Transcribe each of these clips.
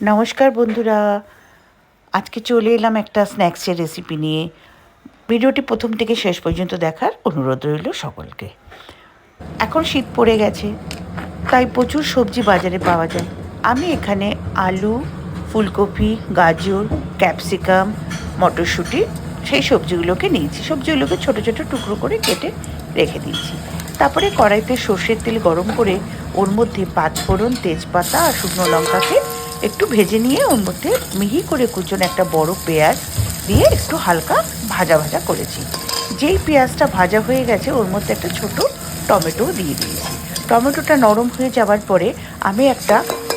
নমস্কার বন্ধুরা, আজকে চলে এলাম একটা স্ন্যাক্সের রেসিপি নিয়ে। ভিডিওটি প্রথম থেকে শেষ পর্যন্ত দেখার অনুরোধ রইল সকলকে। এখন শীত পড়ে গেছে, তাই প্রচুর সবজি বাজারে পাওয়া যায়। আমি এখানে আলু, ফুলকপি, গাজর, ক্যাপসিকাম, মটরশুঁটি সেই সবজিগুলোকে নিয়েছি। সবজিগুলোকে ছোটো ছোটো টুকরো করে কেটে রেখে দিয়েছি। তারপরে কড়াইতে সর্ষের তেল গরম করে ওর মধ্যে পাঁচফোড়ন, তেজপাতা আর শুকনো লঙ্কাকে একটু ভেজে নিয়ে ওর মধ্যে মিহি করে কুচনো একটা বড় পেঁয়াজ দিয়ে একটু হালকা ভাজা ভাজা করেছি। যেই পেঁয়াজটা ভাজা হয়ে গেছে ওর মধ্যে একটা ছোট টমেটো দিয়ে দিয়েছি। টমেটোটা নরম হয়ে যাওয়ার পরে আমি একটা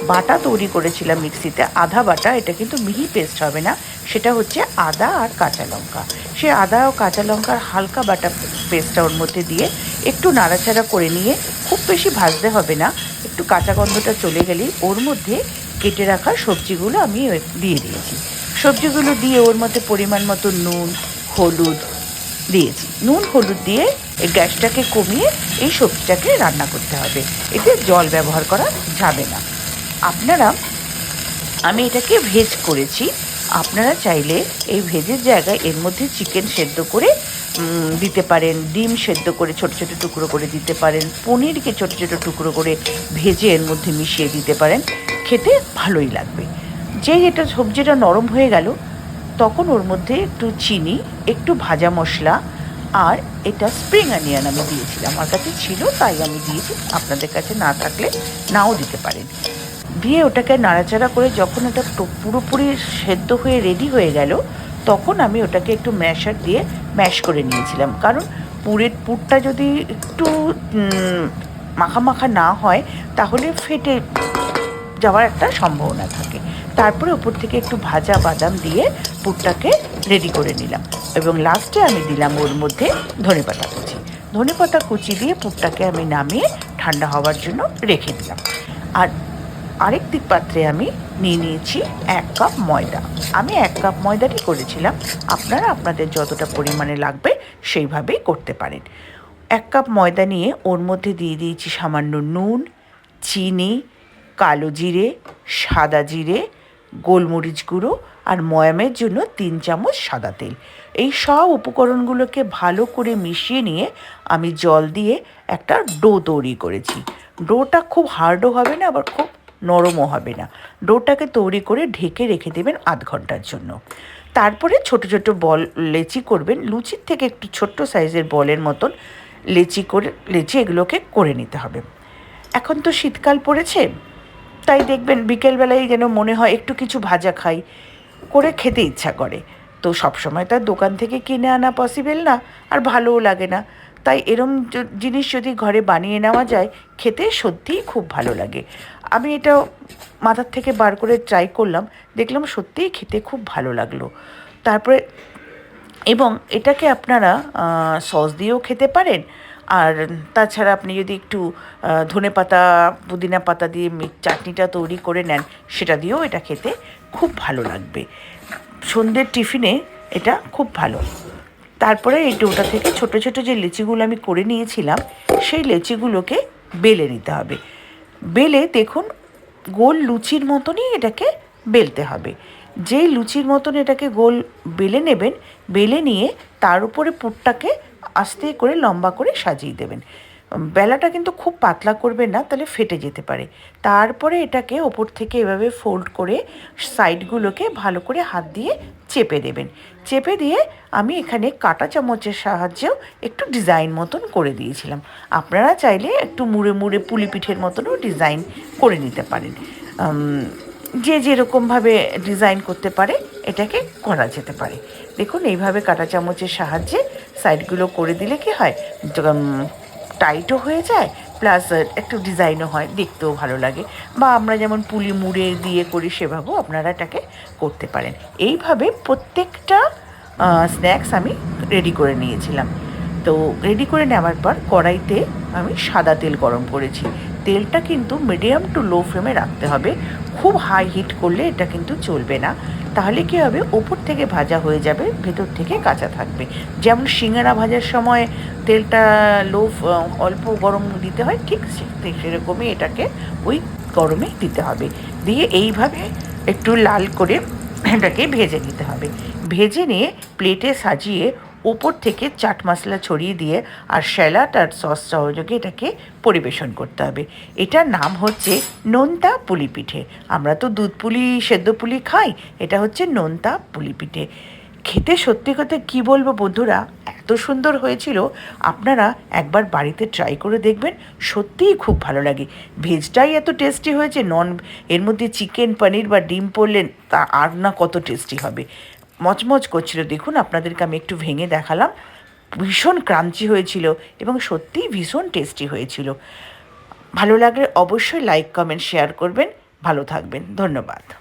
বাটা তৈরি করেছিলাম মিক্সিতে, আদা বাটা। এটা কিন্তু মিহি পেস্ট হবে না, সেটা হচ্ছে আদা আর কাঁচা লঙ্কা। সে আদা ও কাঁচা লঙ্কার হালকা বাটা পেস্টটা ওর মধ্যে দিয়ে একটু নাড়াচাড়া করে নিয়ে, খুব বেশি ভাজতে হবে না, একটু কাঁচা গন্ধটা চলে গেলেই ওর মধ্যে কেটে রাখা সবজিগুলো আমি দিয়ে দিয়েছি। সবজিগুলো দিয়ে ওর মধ্যে পরিমাণ মতো নুন, হলুদ দিয়েছি। নুন হলুদ দিয়ে এই গ্যাসটাকে কমিয়ে এই সবজিটাকে রান্না করতে হবে। এতে জল ব্যবহার করা যাবে না। আমি এটাকে ভেজ করেছি। আপনারা চাইলে এই ভেজের জায়গায় এর মধ্যে চিকেন সেদ্ধ করে দিতে পারেন, ডিম সেদ্ধ করে ছোটো ছোটো টুকরো করে দিতে পারেন, পনিরকে ছোটো ছোটো টুকরো করে ভেজে এর মধ্যে মিশিয়ে দিতে পারেন। খেতে ভালোই লাগবে। যেই এটা সবজিটা নরম হয়ে গেল, তখন ওর মধ্যে একটু চিনি, একটু ভাজা মশলা আর এটা স্প্রিং অনিয়ন আমি দিয়েছিলাম। আমার কাছে ছিল তাই আমি দিয়েছি, আপনাদের কাছে না থাকলে নাও দিতে পারেন। দিয়ে ওটাকে নাড়াচাড়া করে যখন এটা পুরোপুরি সেদ্ধ হয়ে রেডি হয়ে গেল, তখন আমি ওটাকে একটু ম্যাশার দিয়ে ম্যাশ করে নিয়েছিলাম। কারণ পুরটা যদি একটু মাখা মাখা না হয় তাহলে ফেটে যাওয়ার একটা সম্ভাবনা থাকে। তারপরে ওপর থেকে একটু ভাজা বাদাম দিয়ে পুরটাকে রেডি করে নিলাম এবং লাস্টে আমি দিলাম ওর মধ্যে ধনেপাতা কুচি। ধনেপাতা কুচি দিয়ে পুরটাকে আমি নামিয়ে ঠান্ডা হওয়ার জন্য রেখে দিলাম। আর আরেক দিক পাত্রে আমি নিয়েছি 1 কাপ ময়দা। আমি 1 কাপ ময়দাটি করেছিলাম, আপনারা আপনাদের যতটা পরিমাণে লাগবে সেইভাবেই করতে পারেন। 1 কাপ ময়দা নিয়ে ওর মধ্যে দিয়ে দিয়েছি সামান্য নুন, চিনি, কালো জিরে, সাদা জিরে, গোলমরিচ গুঁড়ো আর ময়ামের জন্য 3 চামচ সাদা তেল। এই সব উপকরণগুলোকে ভালো করে মিশিয়ে নিয়ে আমি জল দিয়ে একটা ডো তৈরি করেছি। ডোটা খুব হার্ডও হবে না, আবার খুব নরমও হবে না। ডোটাকে তৈরি করে ঢেকে রেখে দেবেন আধ ঘন্টার জন্য। তারপরে ছোট ছোট বল লেচি করবেন। লুচির থেকে একটু ছোট্ট সাইজের বলের মতন লেচি এগুলোকে করে নিতে হবে। এখন তো শীতকাল পড়েছে, তাই দেখবেন বিকেলবেলায় যেন মনে হয় একটু কিছু ভাজা খাই করে খেতে ইচ্ছা করে। তো সবসময় তার দোকান থেকে কিনে আনা পসিবল না, আর ভালোও লাগে না। তাই এরম জিনিস যদি ঘরে বানিয়ে নেওয়া যায়, খেতে সত্যিই খুব ভালো লাগে। আমি এটা মাথার থেকে বার করে ট্রাই করলাম, দেখলাম সত্যিই খেতে খুব ভালো লাগলো। তারপরে এবং এটাকে আপনারা সস দিয়েও খেতে পারেন। আর তাছাড়া আপনি যদি একটু ধনেপাতা, পুদিনা পাতা দিয়ে চাটনিটা তৈরি করে নেন, সেটা দিয়েও এটা খেতে খুব ভালো লাগবে। সন্ধ্যের টিফিনে এটা খুব ভালো। তারপরে এই ডোটা থেকে ছোটো ছোটো যে লেচিগুলো আমি করে নিয়েছিলাম, সেই লেচিগুলোকে বেলে নিতে হবে। বেলে দেখুন গোল লুচির মতনই এটাকে বেলতে হবে। যেই লুচির মতন এটাকে গোল বেলে নেবেন, বেলে নিয়ে তার উপরে পুরটাকে আস্তে করে লম্বা করে সাজিয়ে দেবেন। বেলাটা কিন্তু খুব পাতলা করবেন না, তাহলে ফেটে যেতে পারে। তারপরে এটাকে ওপর থেকে এভাবে ফোল্ড করে সাইডগুলোকে ভালো করে হাত দিয়ে চেপে দেবেন। চেপে দিয়ে আমি এখানে কাঁটা চামচের সাহায্যেও একটু ডিজাইন মতন করে দিয়েছিলাম। আপনারা চাইলে একটু মুড়ে মুড়ে পুলি পিঠের মতনও ডিজাইন করে নিতে পারেন। যে যেরকমভাবে ডিজাইন করতে পারে এটাকে করা যেতে পারে। দেখুন এইভাবে কাঁটা চামচের সাহায্যে সাইডগুলো করে দিলে কি হয়, টাইটও হয়ে যায়, প্লাস একটু ডিজাইনও হয়, দেখতেও ভালো লাগে। বা আমরা যেমন পুলি মুড়ে দিয়ে করি, সেভাবেও আপনারা এটাকে করতে পারেন। এইভাবে প্রত্যেকটা স্ন্যাক্স আমি রেডি করে নিয়েছিলাম। তো রেডি করে নেওয়ার পর কড়াইতে আমি সাদা তেল গরম করেছি। তেলটা কিন্তু মিডিয়াম টু লো ফ্লেমে রাখতে হবে। খুব হাই হিট করলে এটা কিন্তু চলবে না, তাহলে কী হবে, ওপর থেকে ভাজা হয়ে যাবে, ভেতর থেকে কাঁচা থাকবে। যেমন সিঙ্গারা ভাজার সময় তেলটা অল্প গরম দিতে হয়, ঠিক সেরকমই এটাকে ওই গরমে দিতে হবে। দিয়ে এইভাবে একটু লাল করে এটাকে ভেজে নিতে হবে। ভেজে নিয়ে প্লেটে সাজিয়ে ওপর থেকে চাট মশলা ছড়িয়ে দিয়ে আর স্যালাড আর সস সহযোগে এটাকে পরিবেশন করতে হবে। এটার নাম হচ্ছে নোনতা পুলি পিঠে। আমরা তো দুধ পুলি, সেদ্ধ পুলি খাই, এটা হচ্ছে নোনতা পুলি পিঠে। খেতে সত্যি কথা কী বলবো বন্ধুরা, এত সুন্দর হয়েছিল, আপনারা একবার বাড়িতে ট্রাই করে দেখবেন, সত্যিই খুব ভালো লাগে। ভেজটাই এত টেস্টি হয়েছে, এর মধ্যে চিকেন, পনির বা ডিম পড়লেন তা আর না কত টেস্টি হবে। মচমচ করছিল, দেখুন আপনাদেরকে আমি একটু ভেঙে দেখালাম। ভীষণ ক্রাঞ্চি হয়েছিল এবং সত্যিই ভীষণ টেস্টি হয়েছিল। ভালো লাগলে অবশ্যই লাইক, কমেন্ট, শেয়ার করবেন। ভালো থাকবেন, ধন্যবাদ।